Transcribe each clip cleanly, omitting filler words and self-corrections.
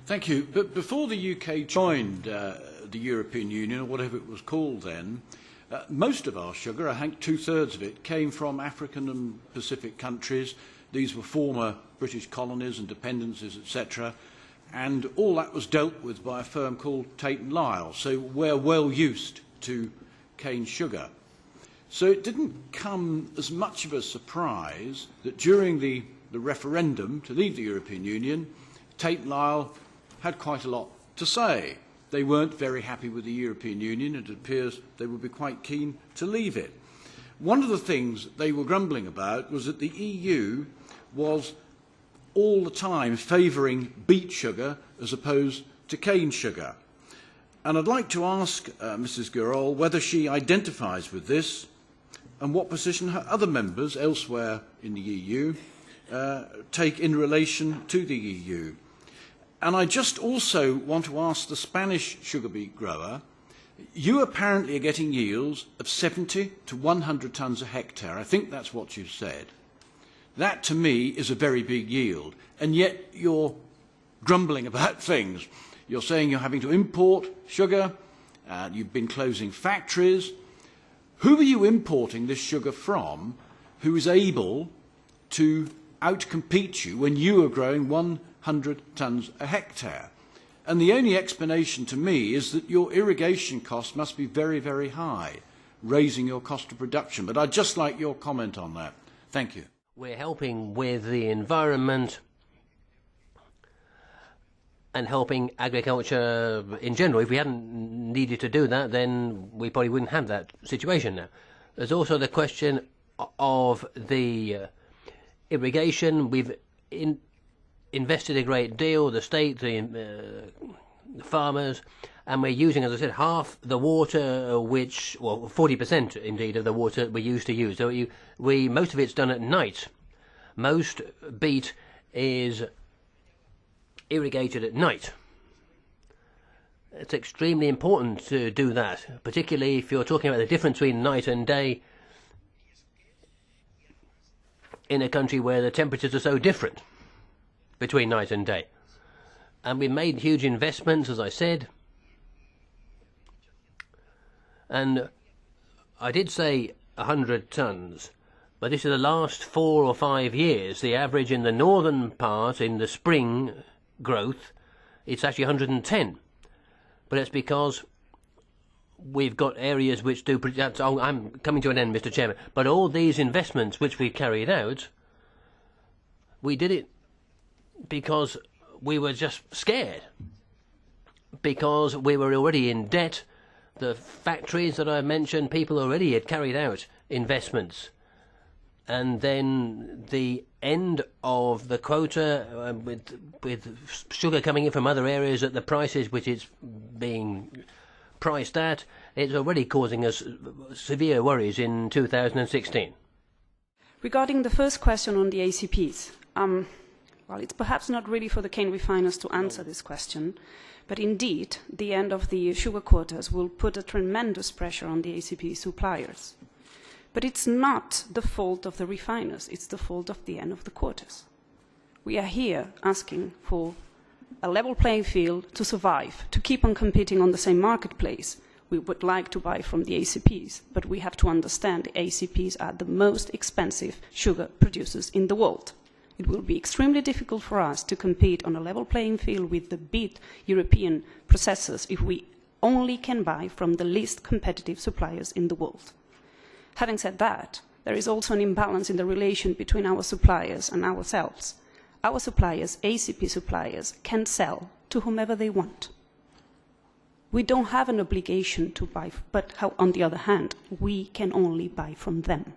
Thank you. But before the UK joined the European Union, or whatever it was called then, most of our sugar, I think 2/3 of it, came from African and Pacific countries. These were former British colonies and dependencies, etc. And all that was dealt with by a firm called Tate & Lyle. So we're well used to cane sugar. So it didn't come as much of a surprise that during the referendum to leave the European Union, Tate & Lyle had quite a lot to say. They weren't very happy with the European Union, and it appears they would be quite keen to leave it. One of the things they were grumbling about was that the EU was all the time favouring beet sugar as opposed to cane sugar. And I'd like to ask Mrs. Girol whether she identifies with this and what position her other members elsewhere in the EU take in relation to the EU. And I just also want to ask the Spanish sugar beet grower, you apparently are getting yields of 70 to 100 tonnes a hectare. I think that's what you've said. That to me is a very big yield, and yet you're grumbling about things. You're saying you're having to import sugar, you've been closing factories. Who are you importing this sugar from who is able to outcompete you when you are growing 100 tonnes a hectare? And the only explanation to me is that your irrigation costs must be very, very high, raising your cost of production. But I'd just like your comment on that. Thank you. We're helping with the environment and helping agriculture in general. If we hadn't needed to do that, then we probably wouldn't have that situation now. There's also the question of the irrigation. We've invested a great deal, the state, the farmers, and we're using, as I said, half the water, which, well, 40% indeed of the water we used to use. So most of it's done at night. Most beet is irrigated at night. It's extremely important to do that, particularly if you're talking about the difference between night and day in a country where the temperatures are so different between night and day. And we've made huge investments, as I said. And I did say 100 tonnes, but this is the last 4 or 5 years. The average in the northern part, in the spring growth, it's actually 110. But it's because we've got areas which do... I'm coming to an end, Mr. Chairman. But all these investments which we carried out, we did it because we were just scared. Because we were already in debt. The factories that I mentioned, people already had carried out investments. And then the end of the quota, with sugar coming in from other areas at the prices which it's being priced at, it's already causing us severe worries in 2016. Regarding the first question on the ACPs, well, it's perhaps not really for the cane refiners to answer this question, but indeed, the end of the sugar quotas will put a tremendous pressure on the ACP suppliers. But it's not the fault of the refiners, it's the fault of the end of the quotas. We are here asking for a level playing field to survive, to keep on competing on the same marketplace. We would like to buy from the ACPs, but we have to understand the ACPs are the most expensive sugar producers in the world. It will be extremely difficult for us to compete on a level playing field with the big European processors if we only can buy from the least competitive suppliers in the world. Having said that, there is also an imbalance in the relation between our suppliers and ourselves. Our suppliers, ACP suppliers, can sell to whomever they want. We don't have an obligation to buy, but on the other hand, we can only buy from them.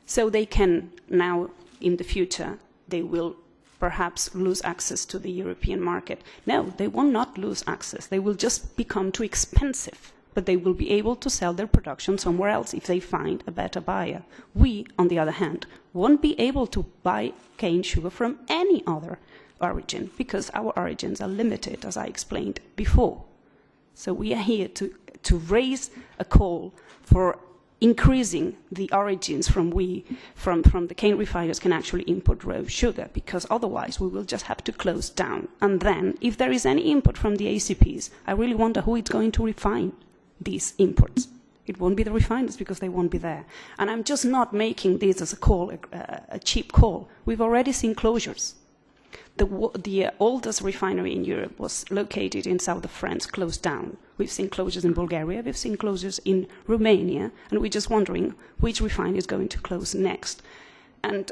So they can now, in the future, they will perhaps lose access to the European market. No, they will not lose access. They will just become too expensive. But they will be able to sell their production somewhere else if they find a better buyer. We, on the other hand, won't be able to buy cane sugar from any other origin because our origins are limited, as I explained before. So we are here to raise a call for increasing the origins from the cane refiners can actually import raw sugar, because otherwise we will just have to close down. And then, if there is any import from the ACPs, I really wonder who is going to refine these imports. It won't be the refiners, because they won't be there. And I'm just not making this as a call, a cheap call. We've already seen closures. The oldest refinery in Europe was located in south of France, closed down. We've seen closures in Bulgaria, we've seen closures in Romania, and we're just wondering which refinery is going to close next. And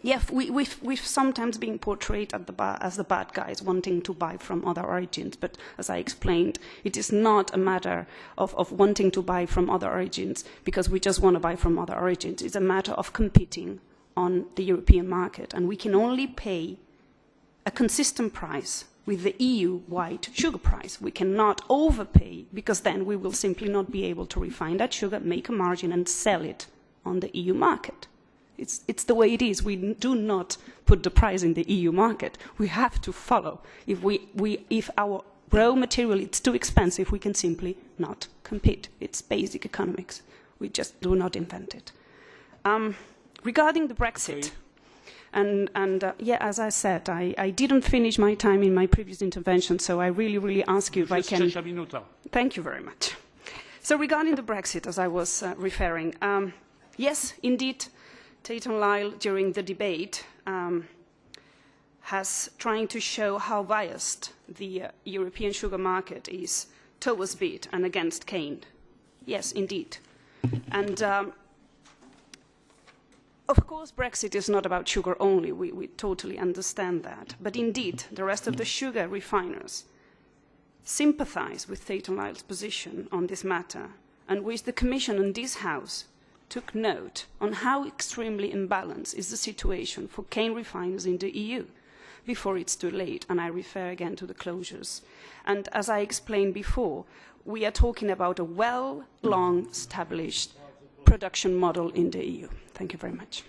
yeah, we've sometimes been portrayed as the bad guys wanting to buy from other origins, but as I explained, it is not a matter of wanting to buy from other origins because we just want to buy from other origins. It's a matter of competing on the European market, and we can only pay a consistent price with the EU-wide sugar price. We cannot overpay, because then we will simply not be able to refine that sugar, make a margin, and sell it on the EU market. It's the way it is. We do not put the price in the EU market. We have to follow. If our raw material is too expensive, we can simply not compete. It's basic economics. We just do not invent it. Regarding the Brexit, yeah, as I said, I didn't finish my time in my previous intervention, so I really ask you if I can... Thank you very much. So regarding the Brexit, as I was referring, yes, indeed, Tate and Lyle, during the debate, has trying to show how biased the European sugar market is towards beet and against cane. Yes, indeed. And of course, Brexit is not about sugar only. We totally understand that. But indeed, the rest of the sugar refiners sympathize with Tate and Lyle's position on this matter, and which the Commission and this House took note on how extremely imbalanced is the situation for cane refiners in the EU before it's too late. And I refer again to the closures. And as I explained before, we are talking about a long established production model in the EU. Thank you very much.